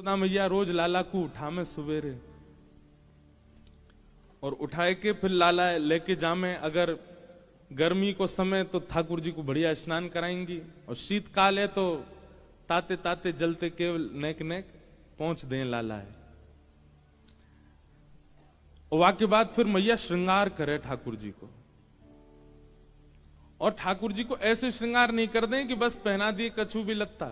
यशोदा मैया रोज लाला को उठामे सवेरे और उठाए के फिर लाला लेके जामे। अगर गर्मी को समय तो ठाकुर जी को बढ़िया स्नान कराएंगी और शीतकाल है तो ताते ताते जलते केवल नेक नेक पहुंच दें लाला है। और वाके बाद फिर मैया श्रृंगार करे ठाकुर जी को, और ठाकुर जी को ऐसे श्रृंगार नहीं कर दें कि बस पहना दिए कछू भी लत्ता।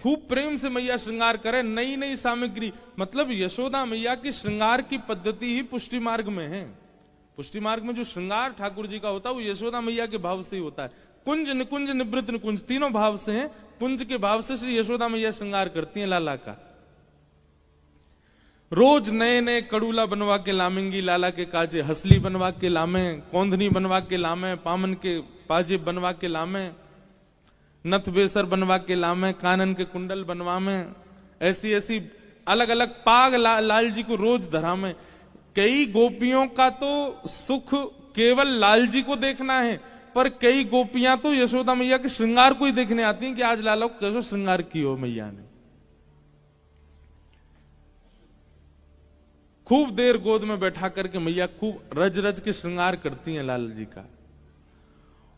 खूब प्रेम से मैया श्रृंगार करे, नई नई सामग्री। मतलब यशोदा मैया की श्रृंगार की पद्धति ही पुष्टि मार्ग में है। पुष्टि मार्ग में जो श्रृंगार ठाकुर जी का होता है वो यशोदा मैया के भाव से ही होता है। कुंज निकुंज निवृत्त निकुंज तीनों भाव से हैं। कुंज के भाव से श्री यशोदा मैया श्रृंगार करती हैं लाला का। रोज नए नए कड़ूला बनवा के लामेंगी लाला के काजे। हसली बनवा के लामे, कौंधनी बनवा के लामे, पामन के पाजे बनवा के लामे, नथ बेसर बनवा के लामे, कानन के कुंडल बनवा में, ऐसी ऐसी अलग अलग पाग लाल जी को रोज धरा में। कई गोपियों का तो सुख केवल लाल जी को देखना है, पर कई गोपियां तो यशोदा मैया के श्रृंगार को ही देखने आती हैं कि आज लाला को कैसे श्रृंगार किया मैया ने। खूब देर गोद में बैठा करके मैया खूब रज रज के श्रृंगार करती हैं लाल जी का।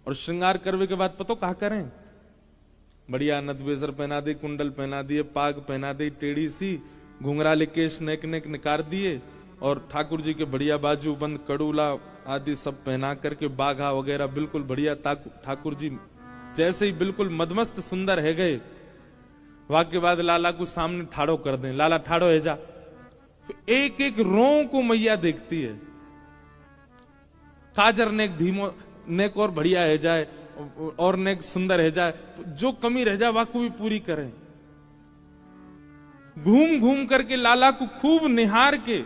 और श्रृंगार करने के बाद पतो कहा करें, बढ़िया नथ बेसर पहना दी, कुंडल पहना दिए, पाग पहना दी, टेढ़ी सी घुंघराले केश नेक नेक निकार दिए और ठाकुर जी के बढ़िया बाजू बंद कड़ूला आदि सब पहना करके बाघा वगैरह बिल्कुल बढ़िया ठाकुर जी जैसे ही बिल्कुल मदमस्त सुंदर है गए। वाके बाद लाला को सामने ठाड़ो कर दें, लाला ठाड़ो है जा। एक एक रों को मैया देखती है। काजर नेक धीमो नेक और बढ़िया है जाए और नेक सुंदर है जाए, जो कमी रह जाए वाको भी पूरी करें। घूम घूम करके लाला को खूब निहार के,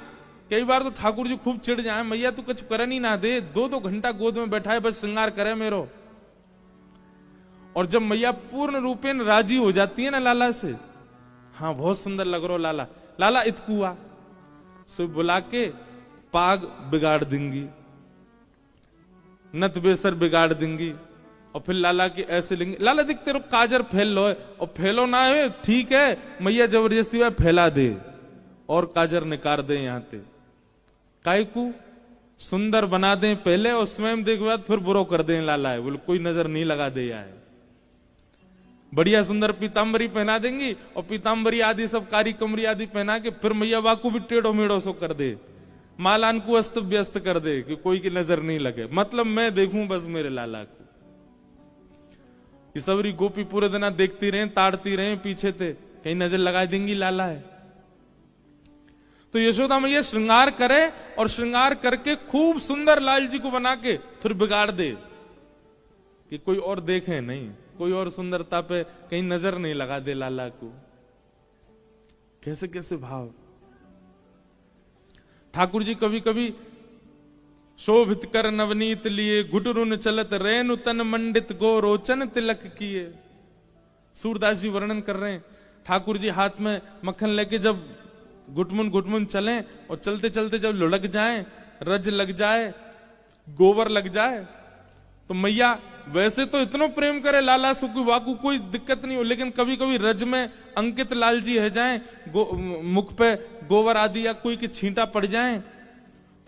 कई बार तो ठाकुर जी खूब चिढ़ जाए, मैया तू कुछ करन ही ना दे, दो दो घंटा गोद में बैठा है बस श्रृंगार करे मेरो। और जब मैया पूर्ण रूपेण राजी हो जाती है ना लाला से, हाँ बहुत सुंदर लग रहा लाला, लाला इतकुआ सो बुला के पाग बिगाड़ देंगी, नत बेसर बिगाड़ देंगी और फिर लाला की ऐसे लेंगे। लाला दिखते रहो काजर फैल लो है, और फैलो ना है ठीक है, मैया जबरदस्ती वह फैला दे और काजर निकाल दे। यहां ते काय को सुंदर बना दें पहले और स्वयं देख बाद फिर बुरो कर दें लाला है, बोले कोई नजर नहीं लगा दे। है बढ़िया सुंदर पीताम्बरी पहना देंगी और पीताम्बरी आदि सब कारी कमरी आदि पहना के फिर मैया वाकू भी टेढ़ो मेढ़ो सो कर दे, मालान को अस्त व्यस्त कर दे कि कोई की नजर नहीं लगे। मतलब मैं देखूं बस मेरे लाला को। ये सबरी गोपी पूरे दिन देखती रहे, ताड़ती रहे पीछे थे, कहीं नजर लगा देंगी लाला है। तो यशोदा मैया श्रृंगार करे और श्रृंगार करके खूब सुंदर लाल जी को बना के फिर बिगाड़ दे कि कोई और देखे नहीं, कोई और सुंदरता पे कहीं नजर नहीं लगा दे लाला को। कैसे कैसे भाव। ठाकुर जी कभी कभी शोभित कर नवनीत लिए, घुटरुन चलत रेनु तन मंडित गो रोचन तिलक किए। सूरदास जी वर्णन कर रहे हैं, ठाकुर जी हाथ में मक्खन लेके जब घुटमुन घुटमुन चले और चलते चलते जब लुढ़क जाए, रज लग जाए, गोबर लग जाए, तो मैया वैसे तो इतना प्रेम करे लाला से वाकू कोई दिक्कत नहीं हो, लेकिन कभी कभी रज में अंकित लाल जी है जाए, मुख पे गोबर आदि या कोई की छींटा पड़ जाए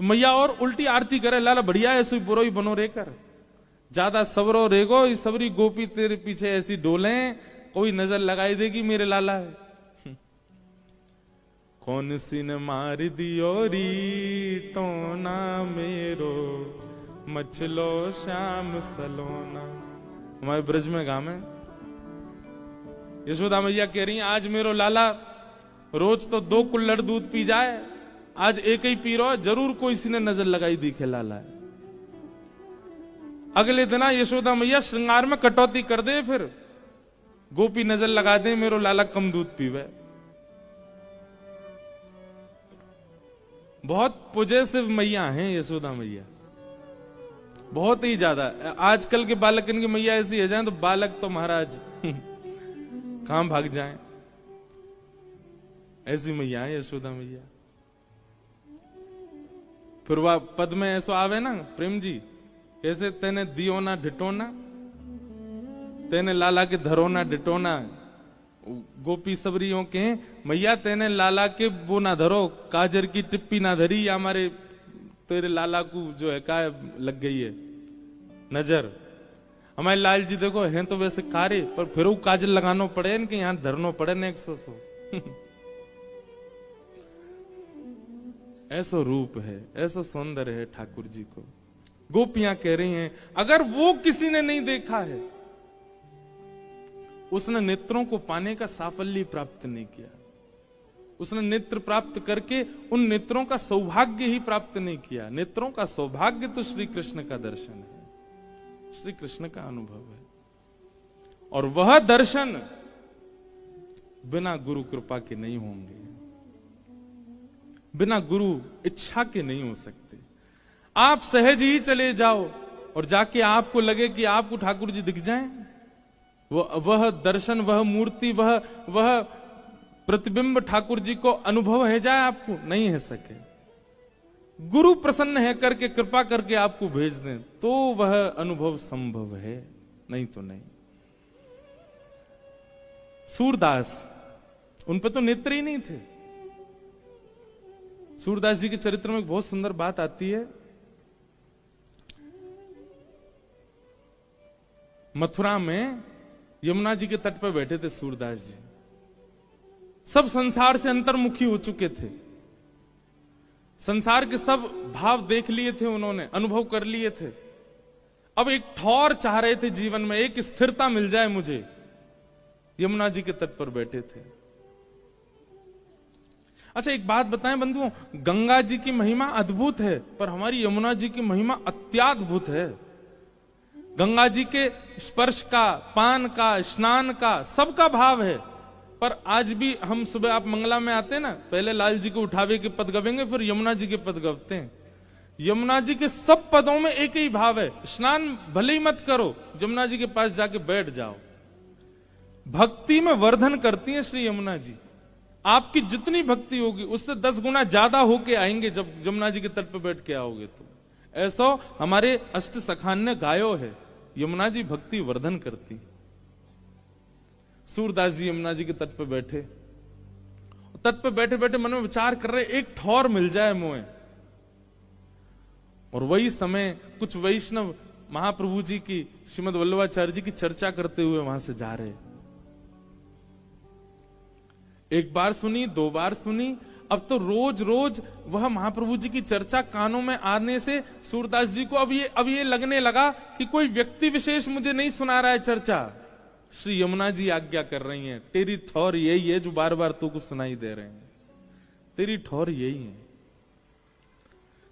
तो मैया और उल्टी आरती करे, लाला बढ़िया है, सुई बुरो ही बनो रे कर, ज्यादा सबरो रेगो, ये सबरी गोपी तेरे पीछे ऐसी डोले, कोई नजर लगाई देगी मेरे लाला है। कौन सी ने मार दियो री टोना मेरो, मचलो श्याम सलोना। हमारे ब्रज में गांव में यशोदा मैया कह रही है, आज मेरो लाला रोज तो 2 कुल्हड़ दूध पी जाए, आज एक ही पी रहा, जरूर कोई सी ने नजर लगाई दिखे लाला है। अगले दिन यशोदा मैया श्रृंगार में कटौती कर दे, फिर गोपी नजर लगा दे मेरो लाला कम दूध पीवे। बहुत पॉजिटिव मैया हैं यशोदा मैया, बहुत ही ज्यादा। आजकल के बालकन की मैया ऐसी है जाए तो बालक तो महाराज कहां भाग जाएं, ऐसी मैया है यशोदा मैया। फिर वह पद में ऐसा आवे ना प्रेम जी, कैसे तेने दियो ना ढिटोना, तेने लाला के धरो ना ढिटोना, गोपी सबरियों के, मैया तेने लाला के वो ना धरो, काजर की टिप्पी ना धरी, या हमारे तेरे लाला को जो है का लग गई है नजर। हमारे लाल जी देखो हैं तो वैसे कारे, पर फिर वो काजल लगाना पड़े इनके यहाँ धरनो पड़े न 100 ऐसा रूप है, ऐसा सौंदर्य है ठाकुर जी को। गोपियां कह रही हैं अगर वो किसी ने नहीं देखा है, उसने नेत्रों को पाने का साफल्य प्राप्त नहीं किया, उसने नेत्र प्राप्त करके उन नेत्रों का सौभाग्य ही प्राप्त नहीं किया। नेत्रों का सौभाग्य तो श्री कृष्ण का दर्शन है, श्री कृष्ण का अनुभव है, और वह दर्शन बिना गुरु कृपा के नहीं होंगे, बिना गुरु इच्छा के नहीं हो सकते। आप सहज ही चले जाओ और जाके आपको लगे कि आपको ठाकुर जी दिख जाएं, वह दर्शन, वह मूर्ति, वह प्रतिबिंब ठाकुर जी को अनुभव है जाए, आपको नहीं है सके। गुरु प्रसन्न है करके कृपा करके आपको भेज दें तो वह अनुभव संभव है, नहीं तो नहीं। सूरदास, उन पे तो नेत्र ही नहीं थे। सूरदास जी के चरित्र में एक बहुत सुंदर बात आती है। मथुरा में यमुना जी के तट पर बैठे थे सूरदास जी, सब संसार से अंतर्मुखी हो चुके थे, संसार के सब भाव देख लिए थे उन्होंने, अनुभव कर लिए थे। अब एक ठौर चाह रहे थे जीवन में, एक स्थिरता मिल जाए मुझे। यमुना जी के तट पर बैठे थे। अच्छा एक बात बताएं बंधुओं, गंगा जी की महिमा अद्भुत है, पर हमारी यमुना जी की महिमा अत्याद्भुत है। गंगा जी के स्पर्श का, पान का, स्नान का, सबका भाव है। पर आज भी हम सुबह आप मंगला में आते हैं ना, पहले लाल जी को उठावे के पद गवेंगे, फिर यमुना जी के पद गवते हैं। यमुना जी के सब पदों में एक ही भाव है, स्नान भले ही मत करो, यमुना जी के पास जाके बैठ जाओ। भक्ति में वर्धन करती है श्री यमुना जी। आपकी जितनी भक्ति होगी उससे 10 गुना ज्यादा होके आएंगे जब यमुना जी के तट पर बैठ के आओगे तो। ऐसा हमारे अष्ट सखान ने गायो है, यमुना जी भक्ति वर्धन करती। सूरदास जी यमुना जी के तट पर बैठे, तट पर बैठे बैठे मन में विचार कर रहे एक ठौर मिल जाए मोए। और वही समय कुछ वैष्णव महाप्रभु जी की, श्रीमद वल्लभाचार्य जी की चर्चा करते हुए वहां से जा रहे। एक बार सुनी, 2 बार सुनी, अब तो रोज रोज वह महाप्रभु जी की चर्चा कानों में आने से सूरदास जी को अब ये लगने लगा कि कोई व्यक्ति विशेष मुझे नहीं सुना रहा है चर्चा, श्री यमुना जी आज्ञा कर रही हैं। तेरी ठौर यही है जो बार बार तू को सुनाई दे रहे हैं, तेरी ठौर यही है।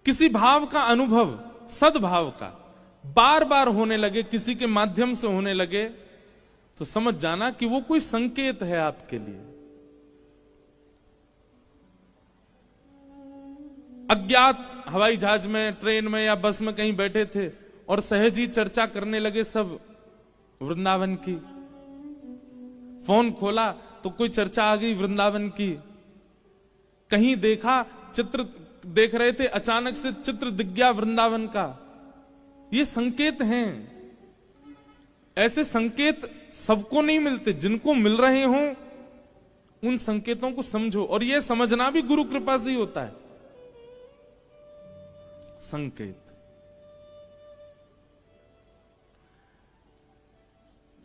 किसी भाव का अनुभव, सद्भाव का बार बार होने लगे, किसी के माध्यम से होने लगे, तो समझ जाना कि वो कोई संकेत है आपके लिए। अज्ञात हवाई जहाज में, ट्रेन में या बस में कहीं बैठे थे और सहज ही चर्चा करने लगे सब वृंदावन की। फोन खोला तो कोई चर्चा आ गई वृंदावन की। कहीं देखा, चित्र देख रहे थे, अचानक से चित्र दिख गया वृंदावन का। ये संकेत हैं। ऐसे संकेत सबको नहीं मिलते, जिनको मिल रहे हों उन संकेतों को समझो। और यह समझना भी गुरु कृपा से ही होता है। संकेत,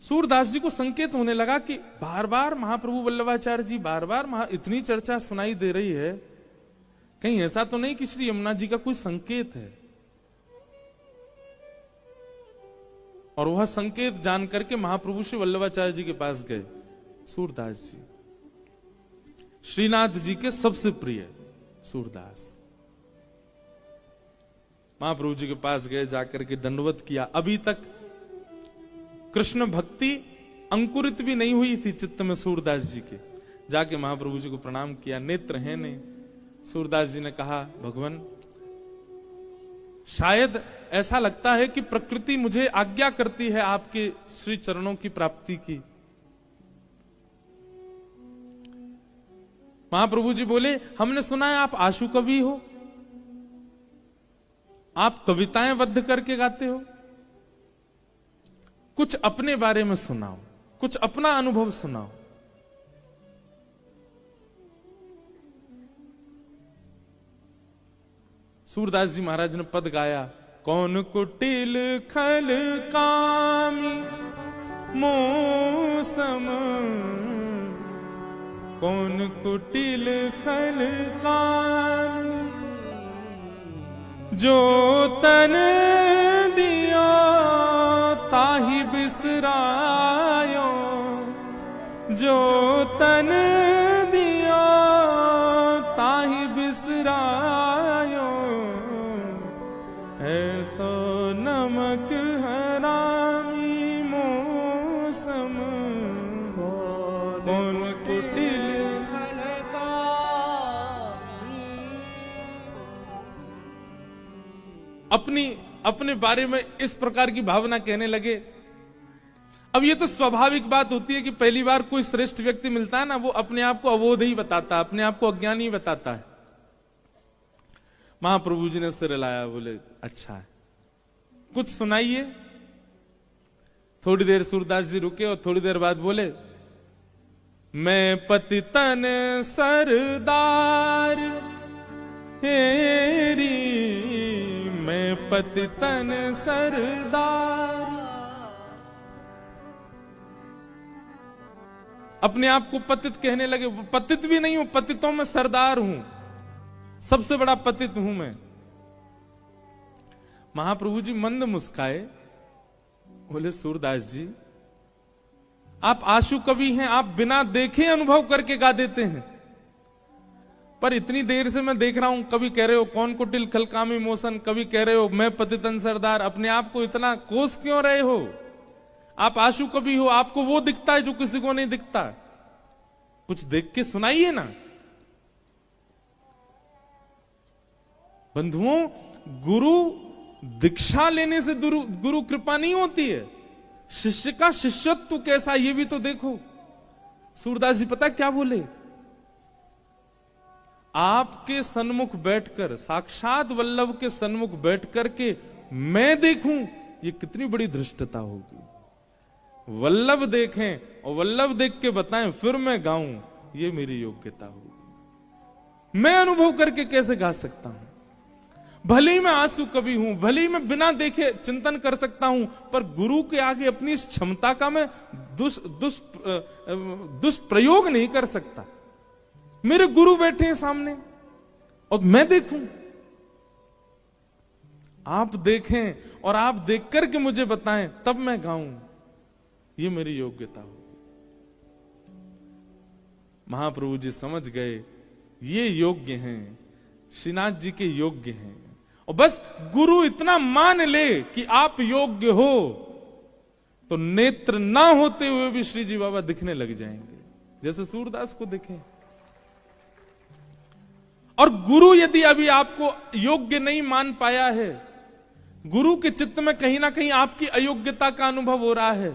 सूरदास जी को संकेत होने लगा कि बार बार महाप्रभु वल्लभाचार्य जी बार बार इतनी चर्चा सुनाई दे रही है, कहीं ऐसा तो नहीं कि श्री यमुना जी का कोई संकेत है। और वह संकेत जान करके महाप्रभु श्री वल्लभाचार्य जी के पास गए। सूरदास जी श्रीनाथ जी के सबसे प्रिय सूरदास महाप्रभु जी के पास गए, जाकर के दंडवत किया। अभी तक कृष्ण भक्ति अंकुरित भी नहीं हुई थी चित्त में सूरदास जी के। जाके महाप्रभु जी को प्रणाम किया, नेत्र है नहीं। सूरदास जी ने कहा, भगवान शायद ऐसा लगता है कि प्रकृति मुझे आज्ञा करती है आपके श्री चरणों की प्राप्ति की। महाप्रभु जी बोले, हमने सुना है आप आशु कवि हो, आप कविताएं बद्ध करके गाते हो, कुछ अपने बारे में सुनाओ, कुछ अपना अनुभव सुनाओ। सूरदास जी महाराज ने पद गाया, कौन कुटिल खल कामी मौसम, कौन कुटिल खल कामी, जो तन दिया ताहि बिसरायो, जो तन दिया ताहि बिसरायो, ऐसो नमक हरामी मौसम, कौन कुटिल अपने बारे में इस प्रकार की भावना कहने लगे। अब ये तो स्वाभाविक बात होती है कि पहली बार कोई श्रेष्ठ व्यक्ति मिलता है ना, वो अपने आप को अबोध ही बताता है, अपने आप को अज्ञानी बताता है। महाप्रभु जी ने सिर हिलाया, बोले अच्छा है, कुछ सुनाइए। थोड़ी देर सूरदास जी रुके और थोड़ी देर बाद बोले, मैं पतितन सरदार हेरी, मैं पतितन सरदार। अपने आप को पतित कहने लगे। पतित भी नहीं हूं, पतितों में सरदार हूं, सबसे बड़ा पतित हूं मैं। महाप्रभु जी मंद मुस्काए, बोले सूरदास जी आप आशु कवि हैं, आप बिना देखे अनुभव करके गा देते हैं, पर इतनी देर से मैं देख रहा हूं, कभी कह रहे हो कौन कुटिल खलकामी मोसन, कभी कह रहे हो मैं पतितन सरदार। अपने आप को इतना कोस क्यों रहे हो? आप आशु कवि हो, आपको वो दिखता है जो किसी को नहीं दिखता। कुछ देख के सुनाइए ना। बंधुओं, गुरु दीक्षा लेने से गुरु कृपा नहीं होती है, शिष्य का शिष्यत्व कैसा ये भी तो देखो। सूरदास जी पता क्या बोले? आपके सन्मुख बैठकर, साक्षात वल्लभ के सन्मुख बैठ करके मैं देखूं, ये कितनी बड़ी धृष्टता होगी। वल्लभ देखें और वल्लभ देख के बताएं फिर मैं गाऊं, ये मेरी योग्यता होगी। मैं अनुभव करके कैसे गा सकता हूं? भले ही मैं आंसू कवि हूं, भले ही मैं बिना देखे चिंतन कर सकता हूं, पर गुरु के आगे अपनी इस क्षमता का मैं दुष्प्रयोग नहीं कर सकता। मेरे गुरु बैठे हैं सामने और मैं देखूं, आप देखें और आप देख करके मुझे बताएं, तब मैं गाऊं, ये मेरी योग्यता होगी। महाप्रभु जी समझ गए ये योग्य हैं, श्रीनाथ जी के योग्य हैं। और बस गुरु इतना मान ले कि आप योग्य हो, तो नेत्र ना होते हुए भी श्री जी बाबा दिखने लग जाएंगे, जैसे सूरदास को दिखे। और गुरु यदि अभी आपको योग्य नहीं मान पाया है, गुरु के चित्त में कहीं ना कहीं आपकी अयोग्यता का अनुभव हो रहा है,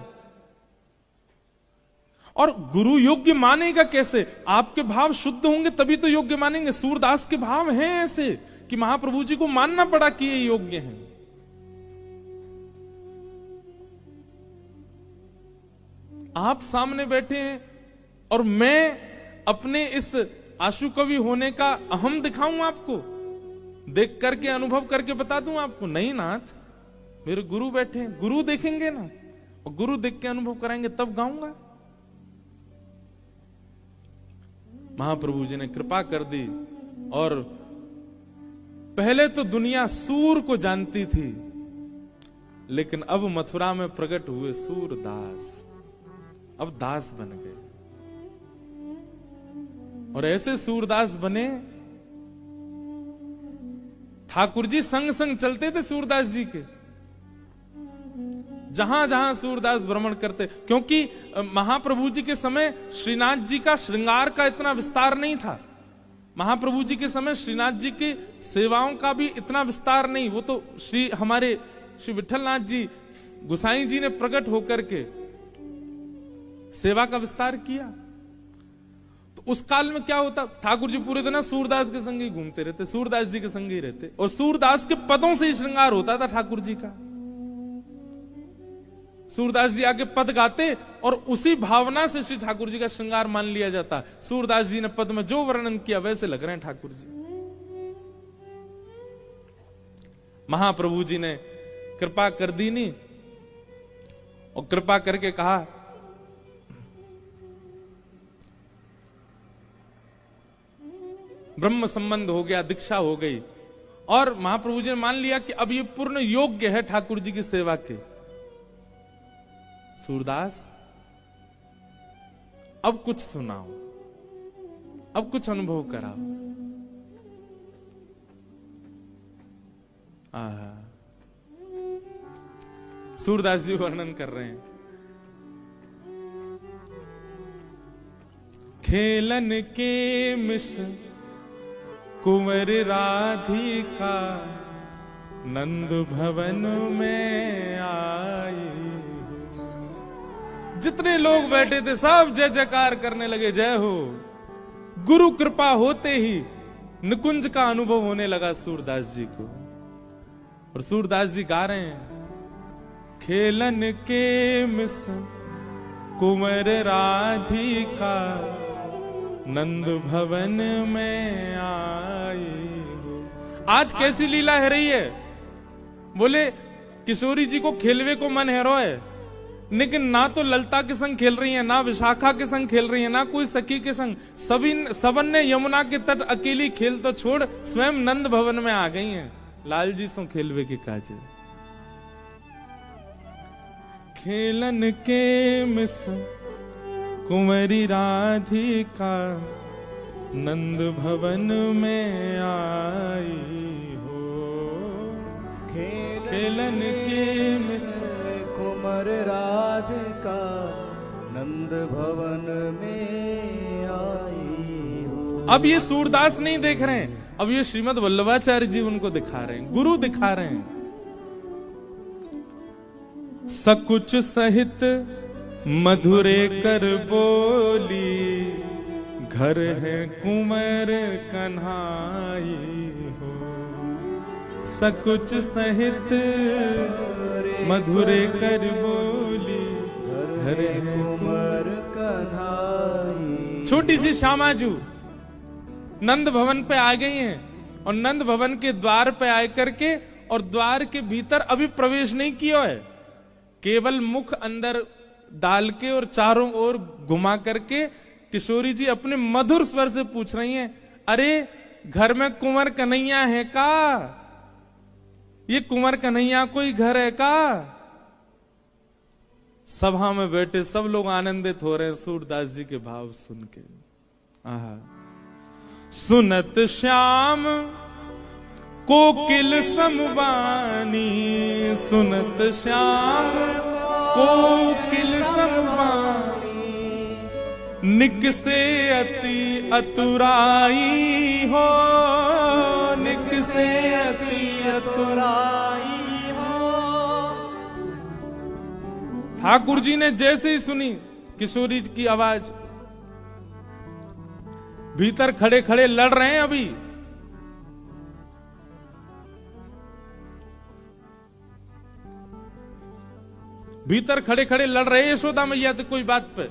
और गुरु योग्य मानेगा कैसे? आपके भाव शुद्ध होंगे तभी तो योग्य मानेंगे। सूरदास के भाव हैं ऐसे कि महाप्रभु जी को मानना पड़ा कि ये योग्य हैं। आप सामने बैठे हैं और मैं अपने इस आशु कवि होने का अहम दिखाऊं आपको, देख करके अनुभव करके बता दूं आपको? नहीं नाथ, मेरे गुरु बैठे हैं, गुरु देखेंगे ना, और गुरु देख के अनुभव कराएंगे तब गाऊंगा। महाप्रभु जी ने कृपा कर दी, और पहले तो दुनिया सूर को जानती थी, लेकिन अब मथुरा में प्रकट हुए सूरदास, अब दास बन गए। और ऐसे सूरदास बने, ठाकुर जी संग संग चलते थे सूरदास जी के, जहां जहां सूरदास भ्रमण करते। क्योंकि महाप्रभु जी के समय श्रीनाथ जी का श्रृंगार का इतना विस्तार नहीं था, महाप्रभु जी के समय श्रीनाथ जी की सेवाओं का भी इतना विस्तार नहीं। वो तो हमारे श्री विठलनाथ जी गुसाई जी ने प्रकट होकर के सेवा का विस्तार किया। तो उस काल में क्या होता, ठाकुर जी पूरे दिन सूरदास के संग ही घूमते रहते, सूरदास जी के संग ही रहते, और सूरदास के पदों से ही श्रृंगार होता था ठाकुर जी का। सूरदास जी आके पद गाते और उसी भावना से श्री ठाकुर जी का श्रृंगार मान लिया जाता। सूरदास जी ने पद में जो वर्णन किया वैसे लग रहे हैं ठाकुर जी। महाप्रभु जी ने कृपा कर दी नहीं, और कृपा करके कहा ब्रह्म संबंध हो गया, दीक्षा हो गई, और महाप्रभु जी ने मान लिया कि अब ये पूर्ण योग्य है ठाकुर जी की सेवा के। सूरदास अब कुछ सुनाओ, अब कुछ अनुभव कराओ। सूरदास जी वर्णन कर रहे हैं, खेलन के मिश्र कुंवर राधिका नंद भवन में आई। जितने लोग बैठे थे सब जय जयकार करने लगे, जय हो। गुरु कृपा होते ही निकुंज का अनुभव होने लगा सूरदास जी को, और सूरदास जी गा रहे हैं, खेलन के मिश्र कुंवर राधिका नंद भवन में आई। आज कैसी लीला है रही है? बोले किशोरी जी को खेलवे को मन है रोए, लेकिन ना तो ललता के संग खेल रही है, ना विशाखा के संग खेल रही है, ना कोई सखी के संग। सबन ने यमुना के तट अकेली खेल तो छोड़ स्वयं नंद भवन में आ गई हैं। लाल जी सो खेलवे के काजे। खेलन के मिश्र कुंवरी राधिका नंद भवन में आई हो। खेलन के मिश्र कुंवर राधिका नंद भवन में आई हो। अब ये सूरदास नहीं देख रहे हैं, अब ये श्रीमद वल्लभाचार्य जी उनको दिखा रहे हैं, गुरु दिखा रहे हैं। सकुच सहित मधुरे कर बोली, घर है कुंवर कन्हाई हो। सकुच सहित मधुरे कर बोली, घर है कुंवर कन्हाई। छोटी सी श्यामाजू नंद भवन पे आ गई हैं, और नंद भवन के द्वार पे आकर के, और द्वार के भीतर अभी प्रवेश नहीं किया है, केवल मुख अंदर डाल के और चारों ओर घुमा करके किशोरी जी अपने मधुर स्वर से पूछ रही हैं, अरे घर में कुंवर कन्हैया है का? ये कुंवर कन्हैया कोई घर है का? सभा में बैठे सब लोग आनंदित हो रहे हैं सूरदास जी के भाव सुन के। सुनत श्याम कोकिल समवानी, सुनत श्याम कोकिल समवानी, निक से अति अतुराई हो, निक से अति अतुराई हो। ठाकुर जी ने जैसे ही सुनी किशोरी की आवाज, भीतर खड़े खड़े लड़ रहे हैं अभी। भीतर खड़े खड़े लड़ रहे हैं यशोदा मैया तो कोई बात पे,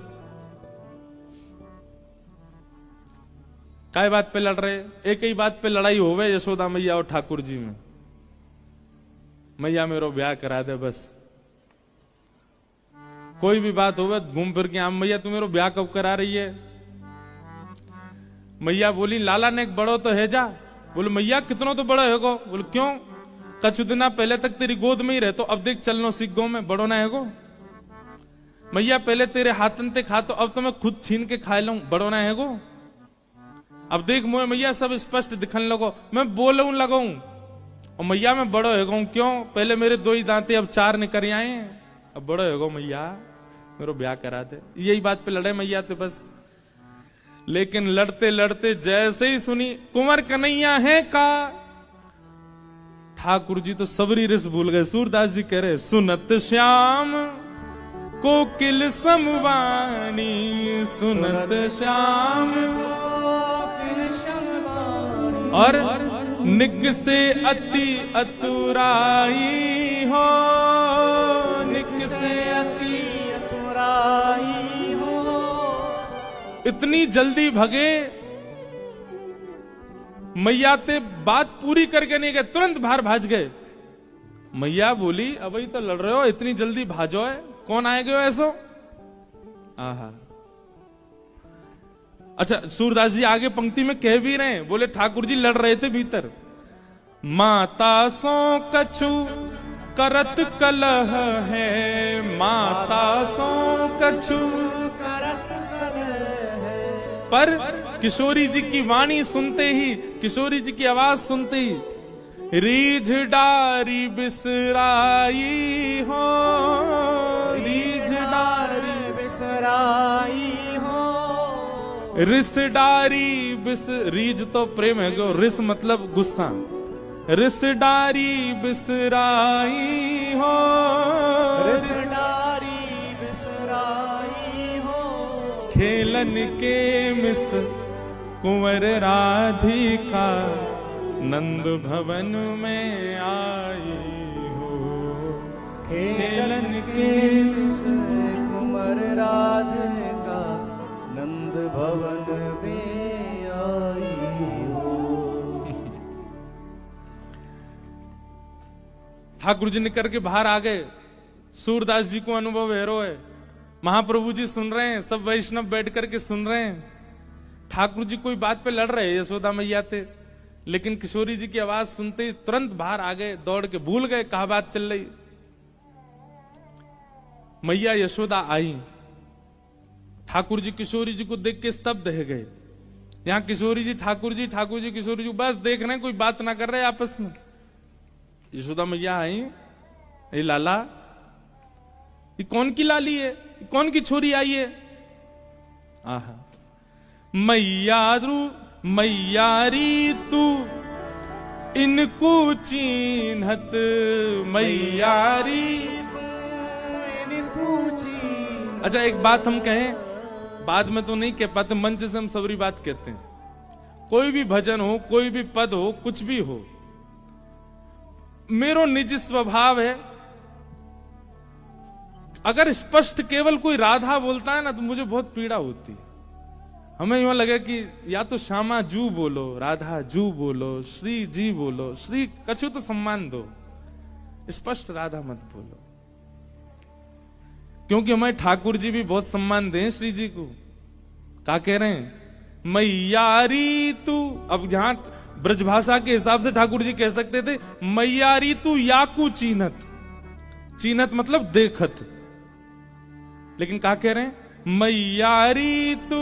काय बात पे लड़ रहे? एक ही बात पे लड़ाई होवे यशोदा मैया और ठाकुर जी में, मैया मेरो ब्याह करा दे बस। कोई भी बात होवे घूम फिर के आम, मैया तू मेरो ब्याह कब करा रही है? मैया बोली लाला ने एक बड़ो तो है जा। बोले मैया कितना तो बड़ा है गो? बोले क्यों? कछु दिना पहले तक तेरी गोद में ही रहे, तो अब देख चलनो सीख गो में, बड़ो ना है गो। मैया पहले तेरे हाथन ते खा, तो अब तो मैं खुद छीन के खा लूं, बड़ो ना है गो। अब देख मोए मैया सब स्पष्ट दिखने लगो, मैं बोलूं लगाऊं, और मैया मैं बड़ो है गो। क्यों? पहले मेरे 2 ही दांते, अब 4 निकल आए, अब बड़ो है गो मैया, मेरे ब्याह करा दे। यही बात पे लड़े मैया तो बस। लेकिन लड़ते लड़ते जैसे ही सुनी कुंवर कन्हैया है का, ठाकुर जी तो सबरी रिस भूल गए। सूरदास जी कह रहे, सुनत श्याम कोकिल समवानी, सुनत श्याम कोकिल समवानी, और निक से अति अतुराई हो, निक से अति अतुराई हो। इतनी जल्दी भगे, मैया ते बात पूरी करके नहीं गए, तुरंत बाहर भाज गए। मैया बोली अब ही तो लड़ रहे हो, इतनी जल्दी भाजो है, कौन आए गए ऐसो? आहा। अच्छा, सूरदास जी आगे पंक्ति में कह भी रहे हैं, बोले ठाकुर जी लड़ रहे थे भीतर। माता सो कछु करत कलह है, माता सो कछु करत कलह है। पर किशोरी जी की वाणी सुनते ही, किशोरी जी की आवाज सुनते ही, रीझ डारी बिसराई हो, रीझ डारी बिसराई हो। रिस डारी बिस, रीझ तो प्रेम है गो, रिस मतलब गुस्सा। रिस डारी बिसराई हो, रिस डारी बिसराई हो। खेलन के मिस कुंवर राधिका नंद भवन में आई हो। खेलन के मिस कुंवर राधिका नंद भवन में आई हो। ठाकुर जी निकल के बाहर आ गए। सूरदास जी को अनुभव हेरो है, महाप्रभु जी सुन रहे हैं, सब वैष्णव बैठ करके सुन रहे हैं। ठाकुर जी कोई बात पे लड़ रहे, यशोदा मैया थे, लेकिन किशोरी जी की आवाज सुनते ही तुरंत बाहर आ गए, दौड़ के, भूल गए कहा बात चल रही। मैया यशोदा आई, ठाकुर जी किशोरी जी को देख के स्तब्ध रह गए। यहां किशोरी जी ठाकुर जी, ठाकुर जी किशोरी जी बस देख रहे हैं, कोई बात ना कर रहे आपस में। यशोदा मैया आई, ये लाला, ये कौन की लाली है, ये कौन की छोरी आई है? आहा, मैयारी तू इनको चीन्हत, मैयारी इनको चीन्हत। अच्छा, एक बात हम कहें, बाद में तो नहीं कह पाते, मंच से हम सबरी बात कहते हैं। कोई भी भजन हो, कोई भी पद हो, कुछ भी हो, मेरो निज स्वभाव है, अगर स्पष्ट केवल कोई राधा बोलता है ना तो मुझे बहुत पीड़ा होती है। हमें यूं लगे कि या तो श्यामा जू बोलो, राधा जू बोलो, श्री जी बोलो, श्री कछु तो सम्मान दो, स्पष्ट राधा मत बोलो। क्योंकि हमारे ठाकुर जी भी बहुत सम्मान दें श्री जी को। क्या कह रहे हैं? मैयारी तू, अब यहां ब्रजभाषा के हिसाब से ठाकुर जी कह सकते थे मैयारी तू याकू चीनत, चीनत मतलब देखत, लेकिन क्या कह रहे हैं? मैयारी तू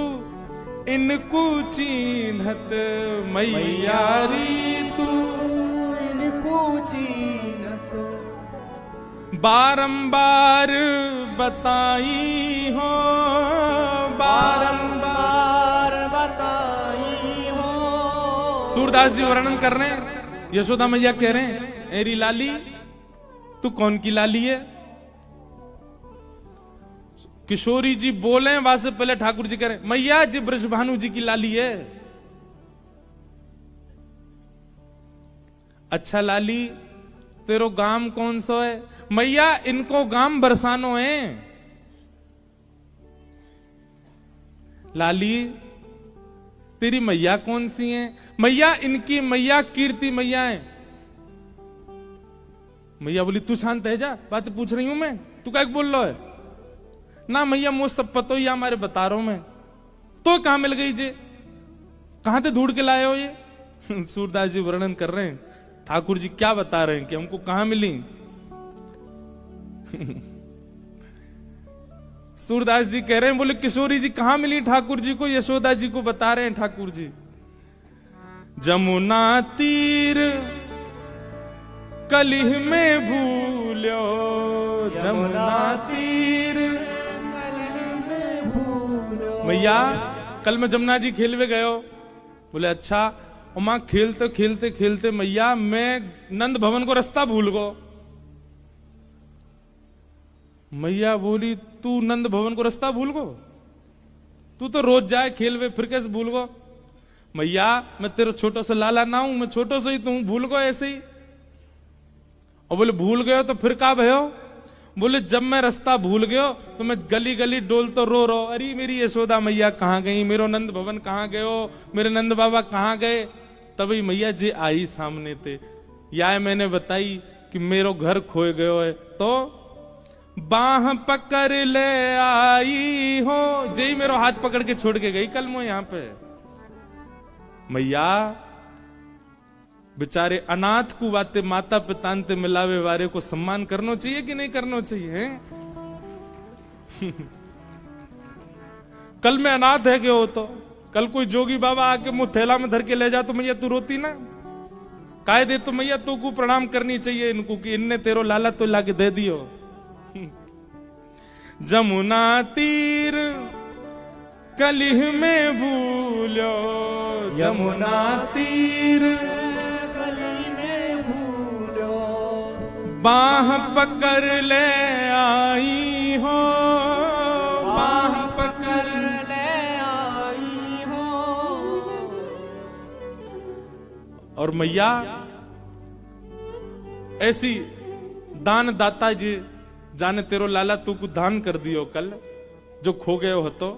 इनको चीनत, मैयारी तू इनको चीनत। बारंबार बताई हो, बारंबार बताई हो। सूरदास जी वर्णन कर रहे हैं, यशोदा मैया कह रहे हैं, एरी लाली तू कौन की लाली है? किशोरी जी बोले, वहां से पहले ठाकुर जी कह रहे मैया जी ब्रजभानु जी की लाली है। अच्छा लाली, तेरो गाम कौन सा है? मैया इनको गाम बरसानो है। लाली, तेरी मैया कौन सी है? मैया इनकी मैया कीर्ति मैया है। मैया बोली तू शांत है जा, बात पूछ रही हूं मैं, तू क्या बोल रहा है? ना मैया मुझे सब पता ही हमारे बता रहा हूं मैं। तो कहां मिल गई जे, कहां से ढूंढ के लाए हो ये? सूरदास जी वर्णन कर रहे हैं, ठाकुर जी क्या बता रहे हैं कि हमको कहां मिली। सूरदास जी कह रहे हैं, बोले किशोरी जी कहां मिली ठाकुर जी को? यशोदा जी को बता रहे हैं ठाकुर जी। जमुना तीर कलिह में भूलो, जमुना तीर मैया कल मैं जमुना जी खेलवे गयो। बोले अच्छा, और मां खेलते खेलते खेलते मैया मैं नंद भवन को रास्ता भूल गो। मैया बोली तू नंद भवन को रास्ता भूल गो? तू तो रोज जाए खेलवे, फिर कैसे भूल गो? मैया मैं तेरा छोटा सा लाला ना हूं, मैं छोटो से ही तू भूल गो ऐसे ही। और बोले भूल गयो तो फिर का भयो? बोले जब मैं रास्ता भूल गयो तो मैं गली गली डोल तो रो रो, अरे मेरी यशोदा मैया कहां गई, मेरो नंद भवन कहां गयो, मेरे नंद बाबा कहां गए? तभी मैया जी आई सामने थे। या मैंने बताई कि मेरो घर खोए गयो है, तो बाह पकड़ ले आई हो, जय मेरो हाथ पकड़ के छोड़ के गई कल मैं यहां पे। मैया बेचारे अनाथ को बाते माता पिता ते मिलावे वारे को सम्मान करना चाहिए कि नहीं करना चाहिए कल मैं अनाथ है क्यों, तो कल कोई जोगी बाबा आके मुंह थैला में धर के ले जा तो मैया तू रोती ना? कायदे तो मैया तू को प्रणाम करनी चाहिए इनको कि इनने तेरो लाला तो लाके दे दियो। जमुना तीर कलिह में भूलो, यमुना तीर कली में भूलो, बाह पकड़ ले आई हो, बाह पकड़ ले आई हो। और मैया ऐसी दान दाता जी जाने तेरो लाला तू को दान कर दियो कल जो खो गए हो, तो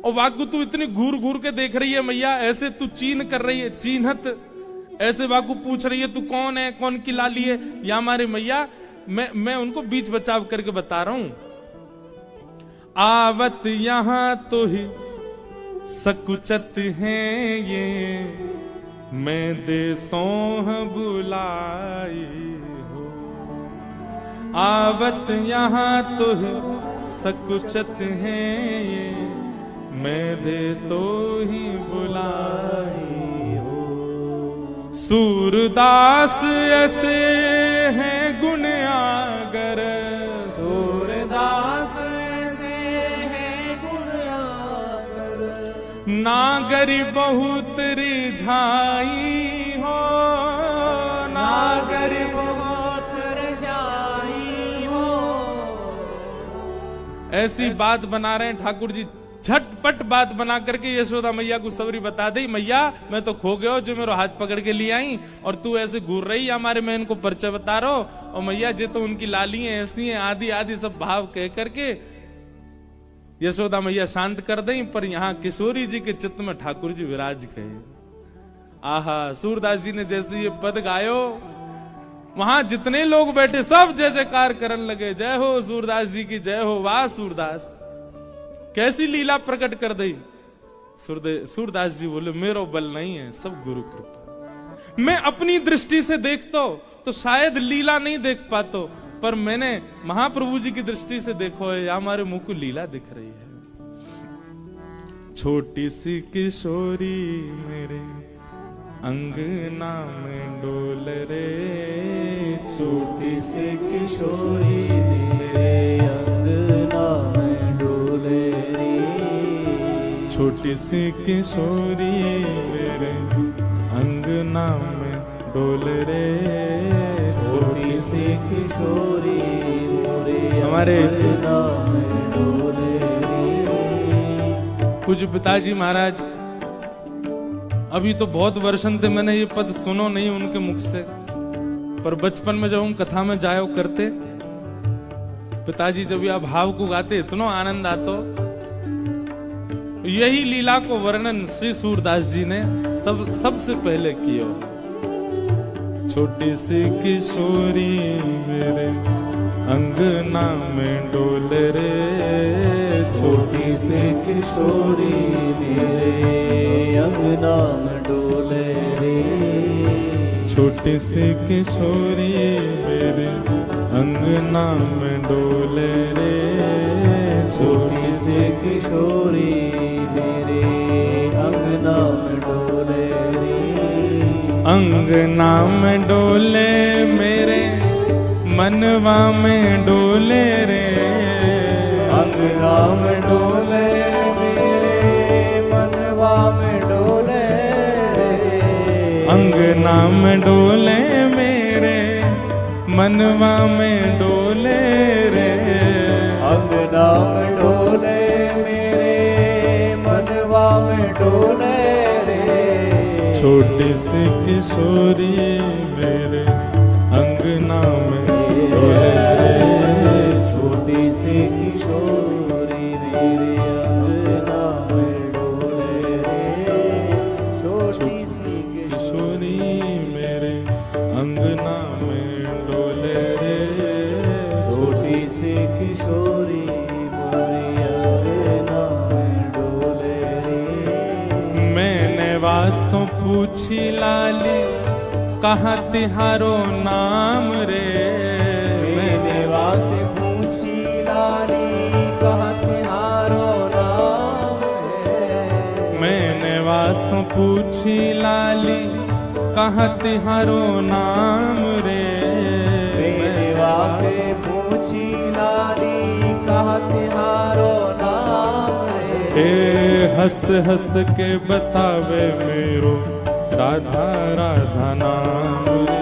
और वाकू तू इतनी घूर घूर के देख रही है मैया, ऐसे तू चीन कर रही है, चीनहत ऐसे वाकू पूछ रही है तू कौन है, कौन की लाली है या हमारी मैया। मैं उनको बीच बचाव करके बता रहा हूं। आवत यहां तो ही सकुचत हैं ये, मैं देसों बुलाई हो। आवत यहां तो ही सकुचत हैं ये, मैं देश तो ही बुलाई हो। सूरदास ऐसे हैं गुण आगर, सूरदास ऐसे हैं गुण आगर, नागरी बहुत रिझाई हो, नागर बहुत रजाई हो। ऐसी बात बना रहे हैं ठाकुर जी, झटपट बात बना करके यशोदा मैया को सबरी बता दी, मैया मैं तो खो गया जो मेरा हाथ पकड़ के ले आई और तू ऐसे घूर रही हमारे, मैं इनको परिचय बता रहा हूं। और मैया जे तो उनकी लाली है ऐसी हैं, आदि आदि सब भाव कह करके यशोदा मैया शांत कर दें। पर यहाँ किशोरी जी के चित्त में ठाकुर जी विराज गए। आहा, सूरदास जी ने जैसे ये पद गायो, वहां जितने लोग बैठे सब जय जयकार करने लगे, जय हो सूरदास जी की जय हो। वाह सूरदास, कैसी लीला प्रकट कर दी। सूरदास जी बोले मेरो बल नहीं है, सब गुरु कृपा। मैं अपनी दृष्टि से देखता तो शायद लीला नहीं देख पाता, पर मैंने महाप्रभु जी की दृष्टि से देखो है, हमारे मुंह को लीला दिख रही है। छोटी सी किशोरी मेरे अंगना में डोल रे, छोटी सी किशोरी मेरे अंगना में डोले रे, छोटी सी किशोरी मेरे अंगना में डोल रे, छोटी सी किशोरी मेरे हमारे अंगना में डोले रे। पूज्य पिताजी महाराज, अभी तो बहुत वर्षन थे मैंने ये पद सुनो नहीं उनके मुख से, पर बचपन में जब हम कथा में जायो करते, पिताजी जब यह भाव को गाते इतना आनंद आतो। यही लीला को वर्णन श्री सूरदास जी ने सबसे पहले किया। छोटी सी किशोरी मेरे अंगना में डोल रे, छोटी सी किशोरी मेरे अंगना में डोले रे, छोटी सी किशोरी मेरे अंगना में डोले रे, छोटी सी किशोरी मेरे अंगना में डोले रे, अंगना में डोले मेरे मनवा में डोले रे, अंगना में डोले मेरे मनवा में डोले रे, अंगना में डोले मेरे मनवा में डोले रे, अंगना में डोले मेरे मनवा में डोले रे, छोटी सी किशोरी मेरे अंगना में डोले रे, छोटी सी किशोरी मेरे अंगना में डोले रे, छोटी सी किशोरी मेरे अंगना में वासों पूछी लाली कहाँ तिहारो नाम रे। मैंने वास पूछी लाली कहाँ तिहारो नाम रे। मैंने वासों पूछी लाली कहाँ तिहारो नाम रे। मैंने वास पूछी लाली कहाँ तिहारो नाम रे। हे हंस हंस के बतावे मेरो राधा राधा नाम रे।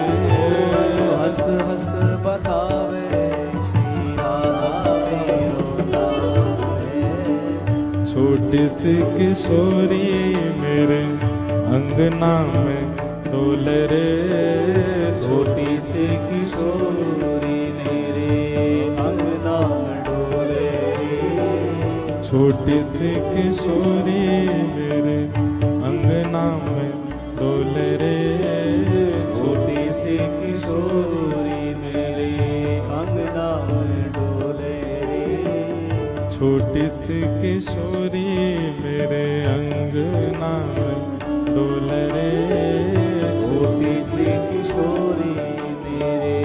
हंस हंस बतावे श्री राधा मेरो नाम रे। छोटी सी किशोरी मेरे अंगना में डोले रे। छोटी सी किशोरी मेरे अंगना में डोले रे। छोटी सी किशोरी मेरे अंगना में डोले रे। छोटी सी किशोरी मेरे अंगना में डोले रे। छोटी सी किशोरी मेरे अंगना में डोले रे। छोटी सी किशोरी मेरे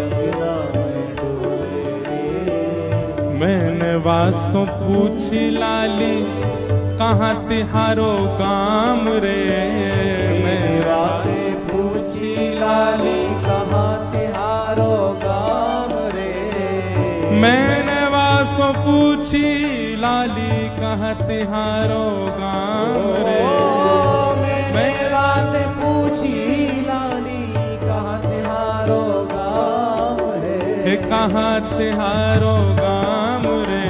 अंगना में डोले रे। मैंने वासों पूछी लाली कहाँ तिहारो काम रे। मैंने वास पूछी लाली कहाँ तिहारो गाम रे। मैंने वासों पूछी लाली कहाँ तिहारो काम रे। मैंने वास पूछी लाली कहाँ तिहारो गाम रे। कहाँ तिहारो गाम रे।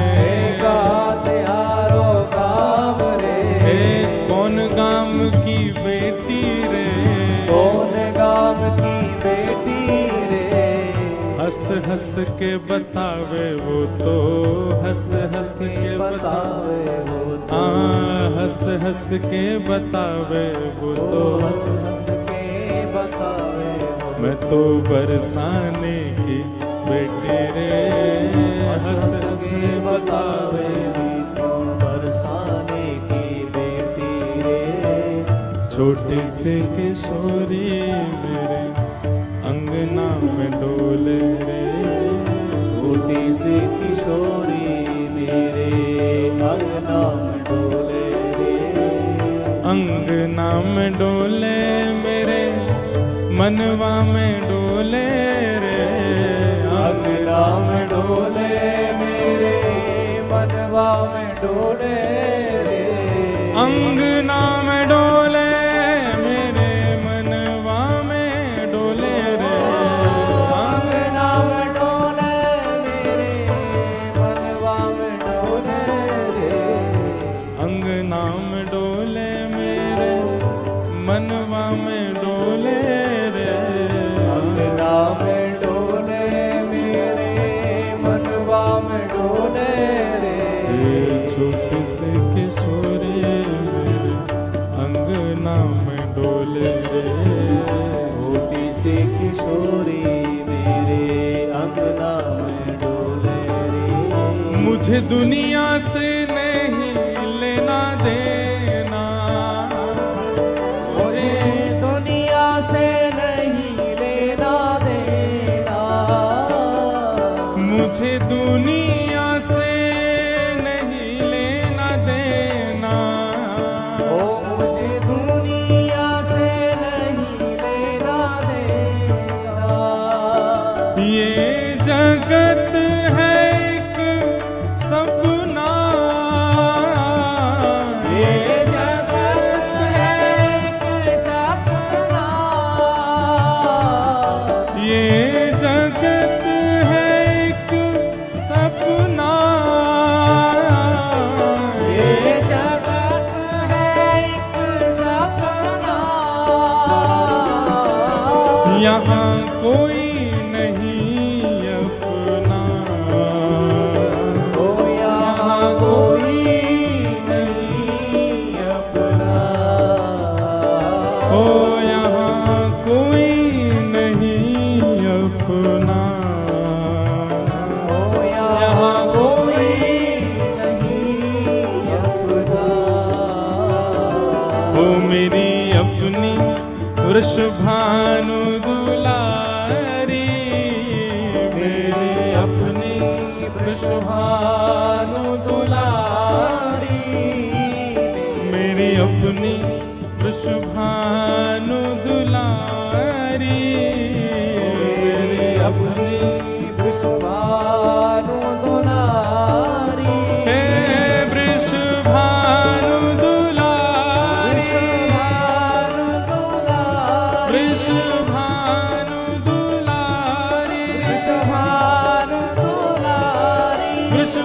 कहाँ तिहारो गाम रे। कौन गाम की बेटी रे। कौन गाम की बेटी रे। हंस हंस के बतावे वो तो हंस हंस के बतावे वो तो हंस हंस के बतावे वो तो हंस हंस के बतावे वो मैं तो बरसाने की बेटी रे। हंस हंस के बतावे तो बरसाने की बेटी रे। छोटी सी किशोरी मेरे अंगना में डोले रे। छोटी सी किशोरी मेरे अंगना में डोले रे। अंगना में डोले मेरे मनवा में डोले रे। अंगना में डोले मेरे मनवा में डोले रे। अंगना में डोले मेरे मनवा में डोले रे। अंगना में डोले मेरे मनवा में डोले रे। अंगना में डोले मेरे मनवा में डोले रे। अंगना में डोले मेरे मनवा में डोले रे। छोटी सी किशोरी मेरे अंगना में डोले रे। छोटी सी किशोरी मेरे अंगना में डोले रे। मुझे दुनिया से नहीं लेना देना। मुझे दुनिया से नहीं लेना देना। मुझे दुनिया से नहीं लेना देना। ओ मुझे दुनिया से नहीं लेना देना। ये जगत है एक सपना। ये जगत है एक सपना। ये जगत है एक सपना। ये जगत है एक सपना। यहाँ कोई नहीं अपना। ओ यहाँ कोई नहीं अपना। ओ यहाँ कोई नहीं अपना। ओ यहाँ कोई नहीं अपना। ओ मेरी अपनी वृषभानु दुलारी, मेरी अपनी वृषभानु दुलारी, मेरी अपनी वृषभानु दुलारी, मेरी अपनी वृषभानु दुलारी, हे वृषभानु दुलारी, वृषभानु दुलारी, वृषभानु दुलारी, वृषभानु दुलारी,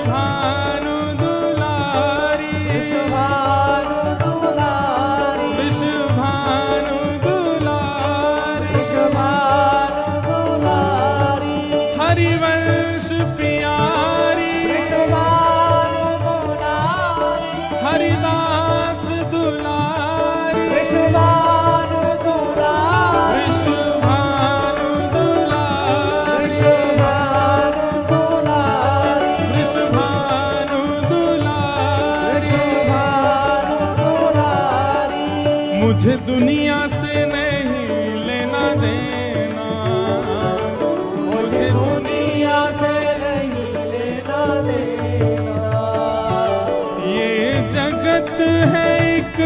वृषभानु दुलारी, वृषभानु दुलारी, वृषभानु दुलारी, वृषभानु दुलारी, हरिवंश प्यारी, वृषभानु दुलारी, हरिदास दुलारी, वृषभानु दुलारी, वृषभानु दुलारी, वृषभानु दुलारी, वृषभानु दुलारी, वृषभानु दुलारी, मुझे दुनिया से नहीं लेना देना, मुझे दुनिया से नहीं लेना देना, ये जगत है एक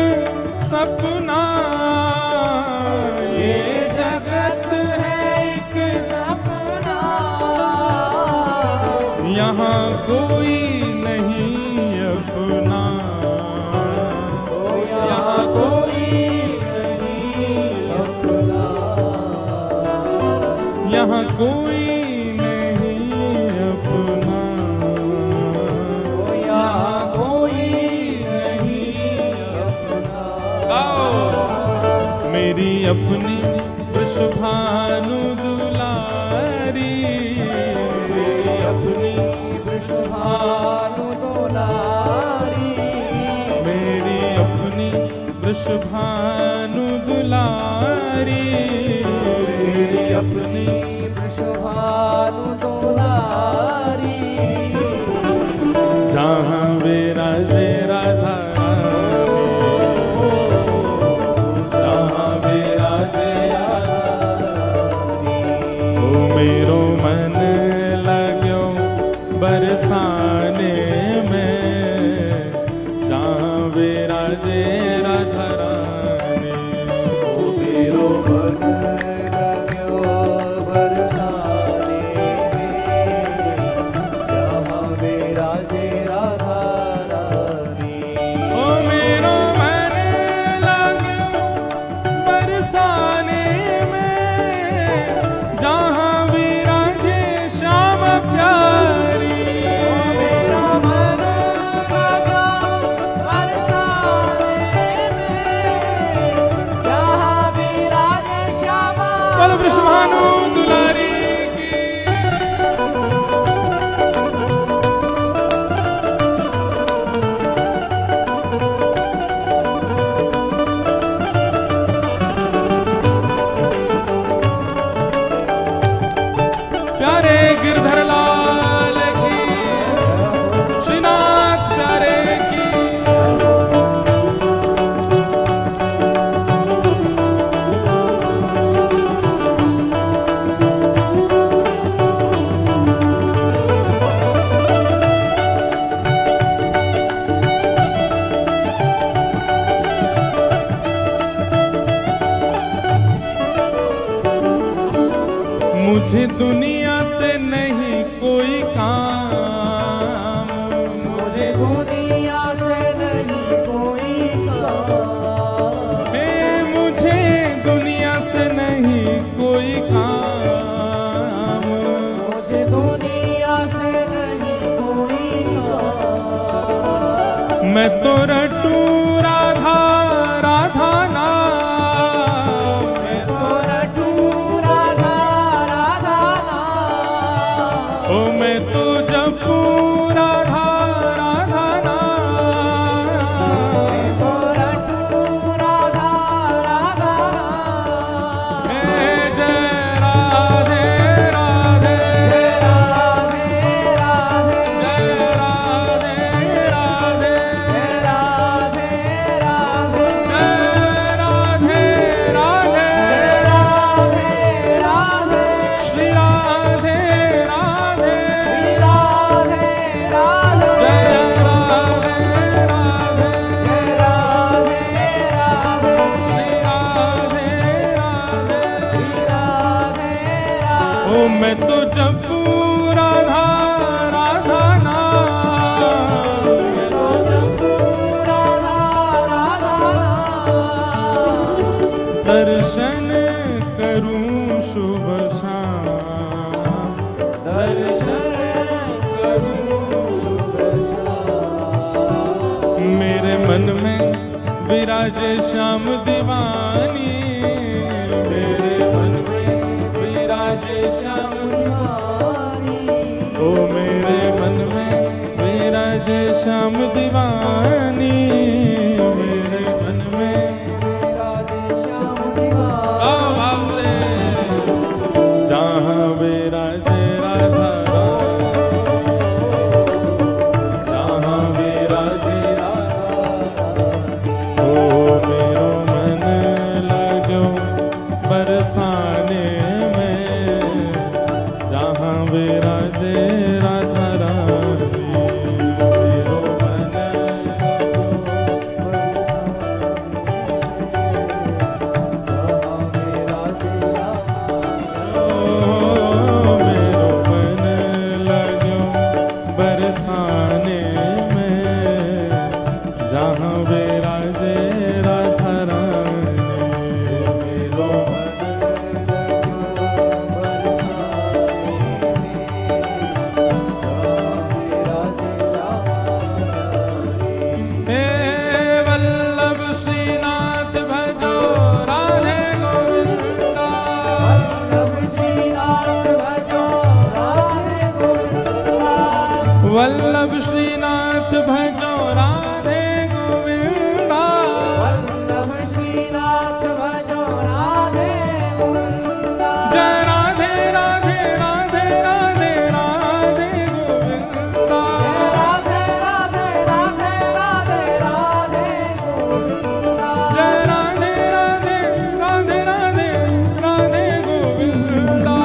सपना, ये जगत है एक सपना, यहाँ कोई नहीं अपना, यहाँ कोई नहीं अपना, यहाँ कोई नहीं अपना, यहाँ कोई नहीं अपना, गाओ। मेरी अपनी वृषभानु दुलारी, मेरी अपनी वृषभानु दुलारी, मेरी अपनी वृषभानु दुलारी, मेरी अपनी वृषभानु दुलारी, जहाँ विराजे राधा रानी, जहाँ विराजे ओ मेरो मन लाग्यो बरसाने में, जहाँ विराजे राधा रानी, ओ मेरो मन लाग्यो बरसाने में, जहाँ विराजे राधा रानी, ओ मेरो मन लाग्यो बरसाने में, जहाँ विराजे श्याम प्यारी, मेरा मन लगा बरसाने में, जहाँ विराजे श्यामा, बोलो वृषभानु दुलारी की। प्यारे गिरधर लाल की, श्रीनाथ प्यारे की। मुझे दुनिया से नहीं कोई काम, मुझे दुनिया से नहीं कोई काम, हे मुझे दुनिया से नहीं कोई काम, मुझे दुनिया से नहीं कोई काम, मैं तो रटू राधा राधा नाम, मैं तो रटू राधा राधा नाम, ओ मैं तो जपू राधा राधा नाम, मैं तो रटू राधा राधा नाम, हे जय राधे राधे, राधे राधे, जय राधे राधे, राधे ओ मैं तो जपू राधा राधा नाम, मैं तो जपू राधा राधा नाम, दर्शन करूं शुभ शाम, दर्शन करूं शुभ शाम। मेरे मन में विराजे श्याम दीवानी, मेरे मन में विराजे श्याम दीवानी, ओ मेरे मन में विराजे श्याम दीवानी, मेरे मन में राधे श्याम दीवानी। भाव से जहाँ विराजे राधा राम, जहाँ विराजे राधा ओ मेरो मन लगो बरसाने में, जहाँ विराजे राधा रानी, मेरो मन ओ मेरो मन लगो बरसाने में, जहाँ विराजे राधा रानी, मेरो हे वल्लभ श्रीनाथ भजो राधे गोविंदा, वल्लभ श्रीनाथ भजो राधे गोविंदा, वल्लभ श्रीनाथ भजो राधे गोविंदा, वल्लभ श्रीनाथ भजो राधे गोविंदा। जय राधे राधे राधे राधे राधे गोविंदा, राधे राधे राधे राधे राधे गोविंदा। जय राधे राधे राधे राधे राधे गोविंदा,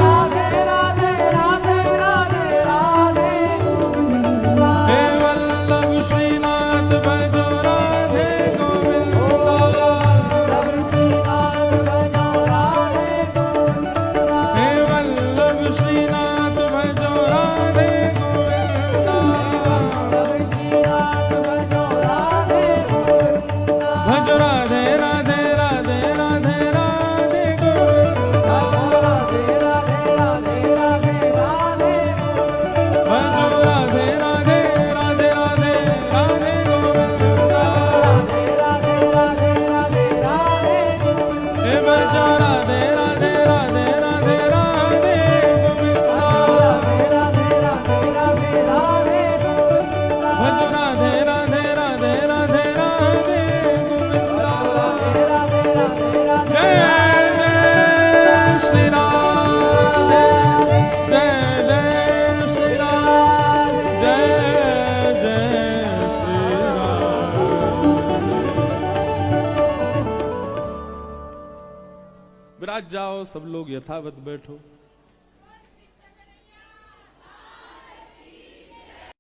राधे राधे राधे राधे राधे गोविंदा। हे वल्लभ श्रीनाथ भजो राधे गोविंदा, वल्लभ श्रीनाथ भजो राधे गोविंदा। हे वल्लभ श्रीनाथ भजो राधे गोविंदा, वल्लभ श्रीनाथ भजो राधे गोविंदा। भजो राधे राधे राधे राधे राधे गोविंदा, राधे राधे राधे राधे राधे गोविंदा। भजो राधे राधे राधे राधे राधे गोविंदा, राधे राधे राधे राधे राधे गोविंदा। हे भजो राधे राधे राधे राधे राधे गोविंदा, राधे राधे राधे राधे राधे गोविंदा। भजो राधे राधे राधे राधे राधे गोविंदा। राधे राधे राधे राधे जय जय श्री राम, जय जय श्री राम, जय जय श्री राम। विराज जाओ, सब लोग यथावत बैठो।